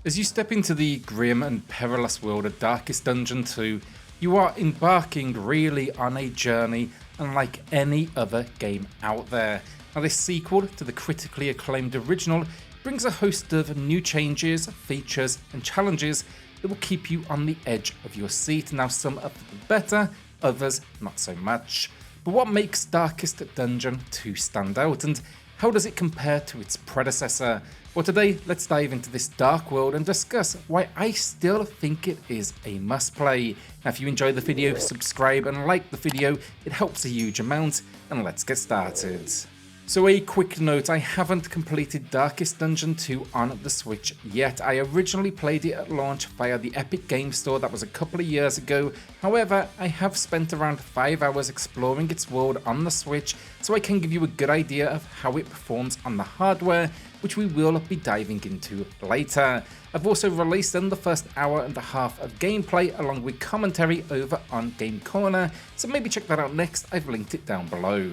As you step into the grim and perilous world of Darkest Dungeon 2, you are embarking really on a journey unlike any other game out there. Now, this sequel to the critically acclaimed original brings a host of new changes, features and challenges that will keep you on the edge of your seat. Now, some are for the better, others not so much. But what makes Darkest Dungeon 2 stand out, and how does it compare to its predecessor? Well, today let's dive into this dark world and discuss why I still think it is a must play. Now, if you enjoy the video, subscribe and like the video, it helps a huge amount, and let's get started. So a quick note, I haven't completed Darkest Dungeon 2 on the Switch yet. I originally played it at launch via the Epic Game Store, that was a couple of years ago. However, I have spent around 5 hours exploring its world on the Switch, so I can give you a good idea of how it performs on the hardware, which we will be diving into later. I've also released in the first hour and a half of gameplay along with commentary over on SwitchCorner, so maybe check that out next, I've linked it down below.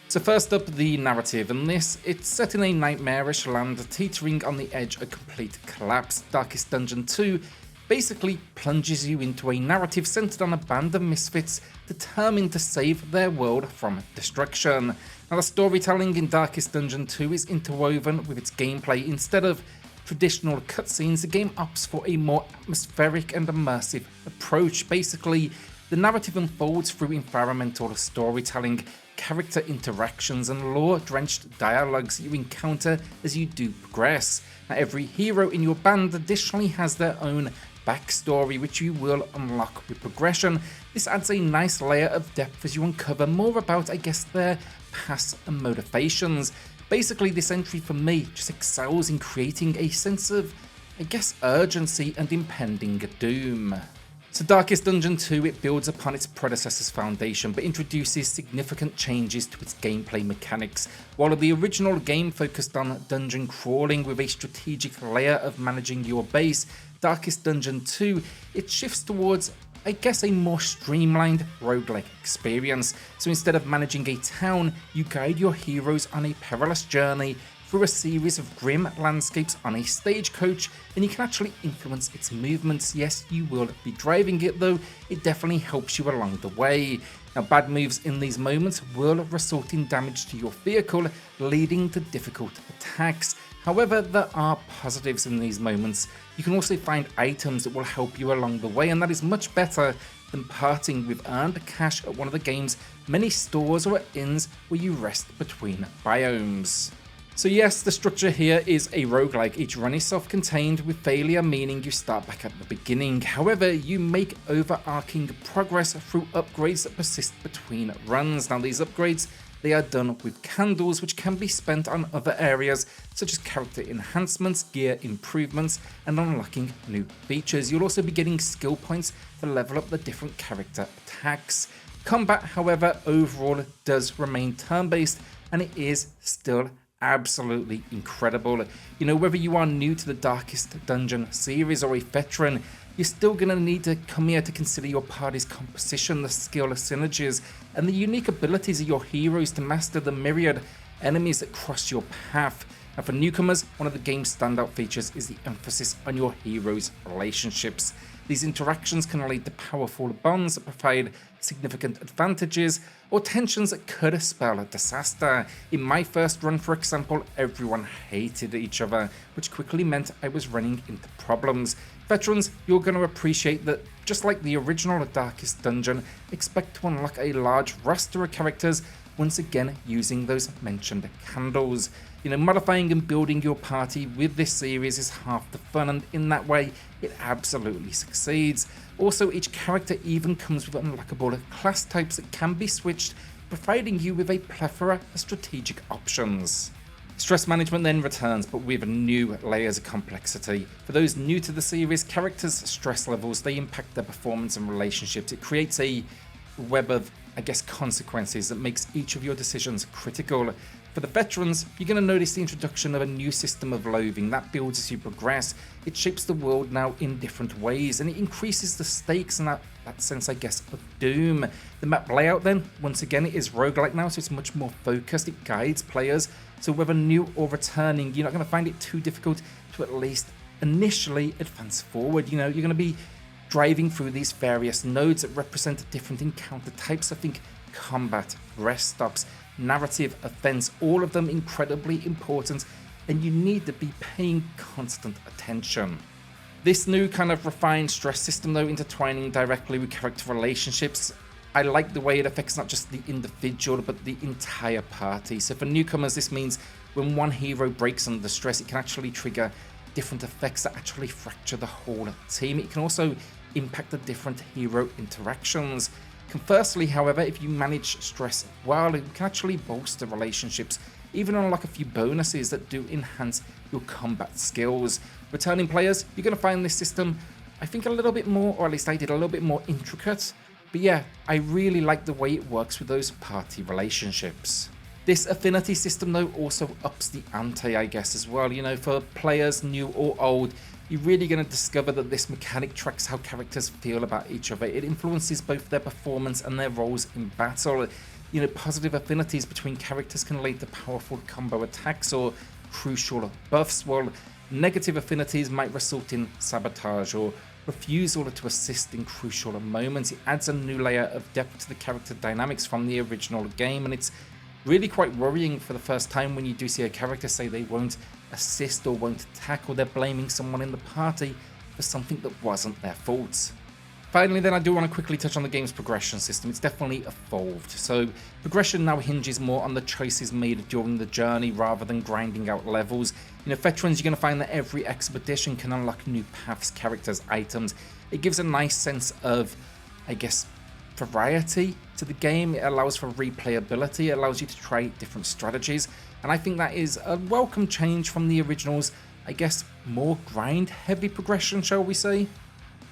So first up, the narrative. In this, it's set in a nightmarish land teetering on the edge of complete collapse. Darkest Dungeon 2 basically plunges you into a narrative centered on a band of misfits determined to save their world from destruction. Now, the storytelling in Darkest Dungeon 2 is interwoven with its gameplay. Instead of traditional cutscenes, the game opts for a more atmospheric and immersive approach. Basically, the narrative unfolds through environmental storytelling, character interactions and lore-drenched dialogues you encounter as you do progress. Now, every hero in your band additionally has their own backstory, which you will unlock with progression. This adds a nice layer of depth as you uncover more about, their past and motivations. Basically, this entry for me just excels in creating a sense of, urgency and impending doom. So Darkest Dungeon 2, it builds upon its predecessor's foundation but introduces significant changes to its gameplay mechanics. While the original game focused on dungeon crawling with a strategic layer of managing your base, Darkest Dungeon 2, it shifts towards a more streamlined roguelike experience. So instead of managing a town, you guide your heroes on a perilous journey through a series of grim landscapes on a stagecoach, and you can actually influence its movements. Yes, you will be driving it, though it definitely helps you along the way. Now, bad moves in these moments will result in damage to your vehicle, leading to difficult attacks. However, there are positives in these moments. You can also find items that will help you along the way, and that is much better than parting with earned cash at one of the game's many stores or inns where you rest between biomes. So yes, the structure here is a roguelike. Each run is self-contained, with failure meaning you start back at the beginning. However, you make overarching progress through upgrades that persist between runs. Now, these upgrades, they are done with candles, which can be spent on other areas such as character enhancements, gear improvements, and unlocking new features. You'll also be getting skill points to level up the different character attacks. Combat, however, overall does remain turn-based, and it is still absolutely incredible. You know, whether you are new to the Darkest Dungeon series or a veteran, you're still going to need to come here to consider your party's composition, the skill synergies, and the unique abilities of your heroes to master the myriad enemies that cross your path. And for newcomers, one of the game's standout features is the emphasis on your heroes' relationships. These interactions can lead to powerful bonds that provide significant advantages, or tensions that could spell a disaster. In my first run, for example, everyone hated each other, which quickly meant I was running into problems. Veterans, you're going to appreciate that, just like the original Darkest Dungeon, expect to unlock a large roster of characters, once again using those mentioned candles. You know, modifying and building your party with this series is half the fun, and in that way, it absolutely succeeds. Also, each character even comes with unlockable class types that can be switched, providing you with a plethora of strategic options. Stress management then returns, but with new layers of complexity. For those new to the series, characters' stress levels, they impact their performance and relationships. It creates a web of, consequences that makes each of your decisions critical. For the veterans, you're going to notice the introduction of a new system of loathing that builds as you progress. It shapes the world now in different ways, and it increases the stakes and that sense, of doom. The map layout then, once again, it is roguelike now, so it's much more focused. It guides players, so whether new or returning, you're not going to find it too difficult to at least initially advance forward. You know, you're going to be driving through these various nodes that represent different encounter types. I think combat, rest stops, narrative, offense, all of them incredibly important, and you need to be paying constant attention. This new kind of refined stress system, though, intertwining directly with character relationships, I like the way it affects not just the individual, but the entire party. So for newcomers, this means when one hero breaks under stress, it can actually trigger different effects that actually fracture the whole team. It can also impact the different hero interactions. Conversely, however, if you manage stress well, it can actually bolster relationships, even unlock a few bonuses that do enhance your combat skills. Returning players, you're going to find this system, I think, a little bit more, or at least I did, a little bit more intricate. But yeah, I really like the way it works with those party relationships. This affinity system, though, also ups the ante, I guess, as well. You know, for players new or old, you're really going to discover that this mechanic tracks how characters feel about each other. It influences both their performance and their roles in battle. You know, positive affinities between characters can lead to powerful combo attacks or crucial buffs, while negative affinities might result in sabotage or refusal to assist in crucial moments. It adds a new layer of depth to the character dynamics from the original game, and it's really quite worrying for the first time when you do see a character say they won't assist or won't attack, or they're blaming someone in the party for something that wasn't their fault. Finally then, I do want to quickly touch on the game's progression system. It's definitely evolved. So progression now hinges more on the choices made during the journey rather than grinding out levels. You know, veterans, you're going to find that every expedition can unlock new paths, characters, items. It gives a nice sense of, I guess, variety to the game. It allows for replayability, it allows you to try different strategies, and I think that is a welcome change from the original's, I guess, more grind heavy progression, shall we say.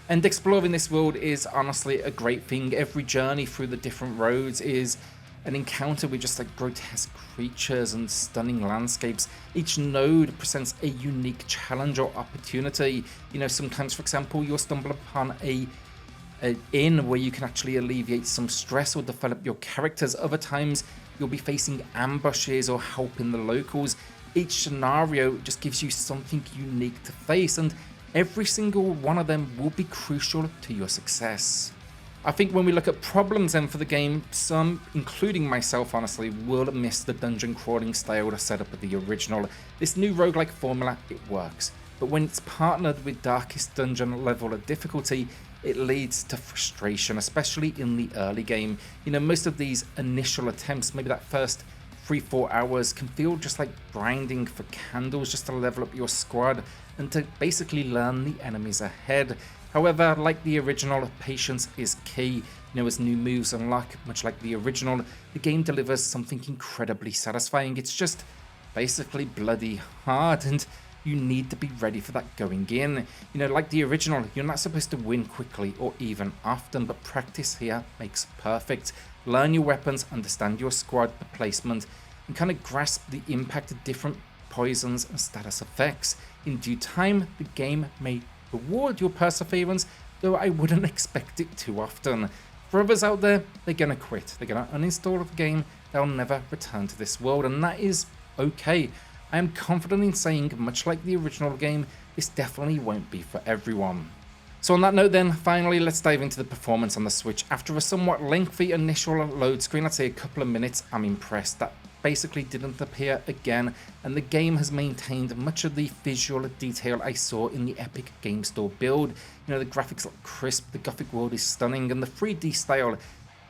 And exploring this world is honestly a great thing. Every journey through the different roads is an encounter with just like grotesque creatures and stunning landscapes. Each node presents a unique challenge or opportunity. You know, sometimes, for example, you'll stumble upon an inn where you can actually alleviate some stress or develop your characters. Other times you'll be facing ambushes or helping the locals. Each scenario just gives you something unique to face, and every single one of them will be crucial to your success. I think when we look at problems then for the game, some, including myself honestly, will miss the dungeon crawling style setup of the original. This new roguelike formula, it works, but when it's partnered with darkest dungeon level of difficulty, it leads to frustration, especially in the early game. You know, most of these initial attempts, maybe that first 3-4 hours, can feel just like grinding for candles just to level up your squad and to basically learn the enemies ahead. However, like the original, patience is key. You know, as new moves unlock, much like the original, the game delivers something incredibly satisfying. It's just basically bloody hard, and you need to be ready for that going in. You know, like the original, you're not supposed to win quickly or even often, but practice here makes perfect. Learn your weapons, understand your squad placement, and kind of grasp the impact of different poisons and status effects. In due time, the game may reward your perseverance, though I wouldn't expect it too often. For others out there, they're gonna quit. They're gonna uninstall the game, they'll never return to this world, and that is okay. I am confident in saying, much like the original game, this definitely won't be for everyone. So on that note then, finally, let's dive into the performance on the Switch. After a somewhat lengthy initial load screen, I'd say a couple of minutes, I'm impressed. That basically didn't appear again, and the game has maintained much of the visual detail I saw in the Epic Game Store build. You know, the graphics look crisp, the Gothic world is stunning, and the 3D style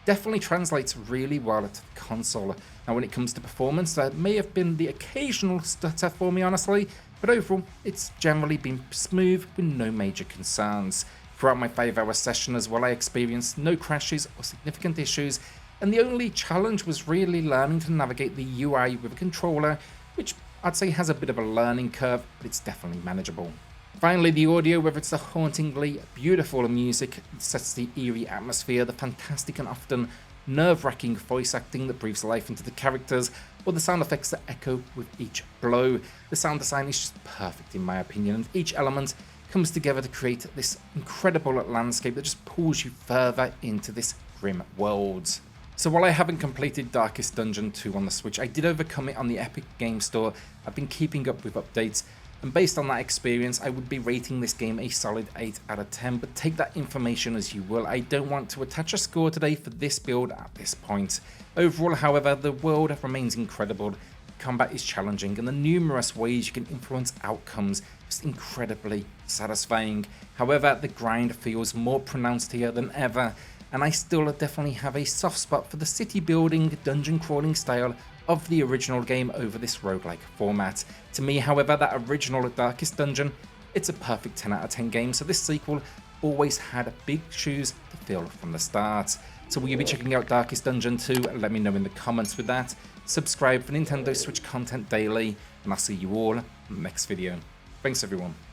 definitely translates really well to the console. Now when it comes to performance, there may have been the occasional stutter for me honestly, but overall it's generally been smooth with no major concerns. Throughout my 5-hour session as well, I experienced no crashes or significant issues, and the only challenge was really learning to navigate the UI with a controller, which I'd say has a bit of a learning curve, but it's definitely manageable. Finally, the audio, whether it's the hauntingly beautiful music that sets the eerie atmosphere, the fantastic and often nerve-wracking voice acting that breathes life into the characters, or the sound effects that echo with each blow, the sound design is just perfect in my opinion, and each element comes together to create this incredible landscape that just pulls you further into this grim world. So while I haven't completed Darkest Dungeon 2 on the Switch, I did overcome it on the Epic Game Store. I've been keeping up with updates, And based on that experience, I would be rating this game a solid 8 out of 10, but take that information as you will. I don't want to attach a score today for this build at this point. Overall, however, the world remains incredible, combat is challenging, and the numerous ways you can influence outcomes is incredibly satisfying. However, the grind feels more pronounced here than ever, and I still definitely have a soft spot for the city building, dungeon crawling style of the original game over this roguelike format. To me, however, that original Darkest Dungeon, it's a perfect 10 out of 10 game, so this sequel always had big shoes to fill from the start. So will you be checking out Darkest Dungeon 2? Let me know in the comments with that. Subscribe for Nintendo Switch content daily, and I'll see you all in the next video. Thanks everyone.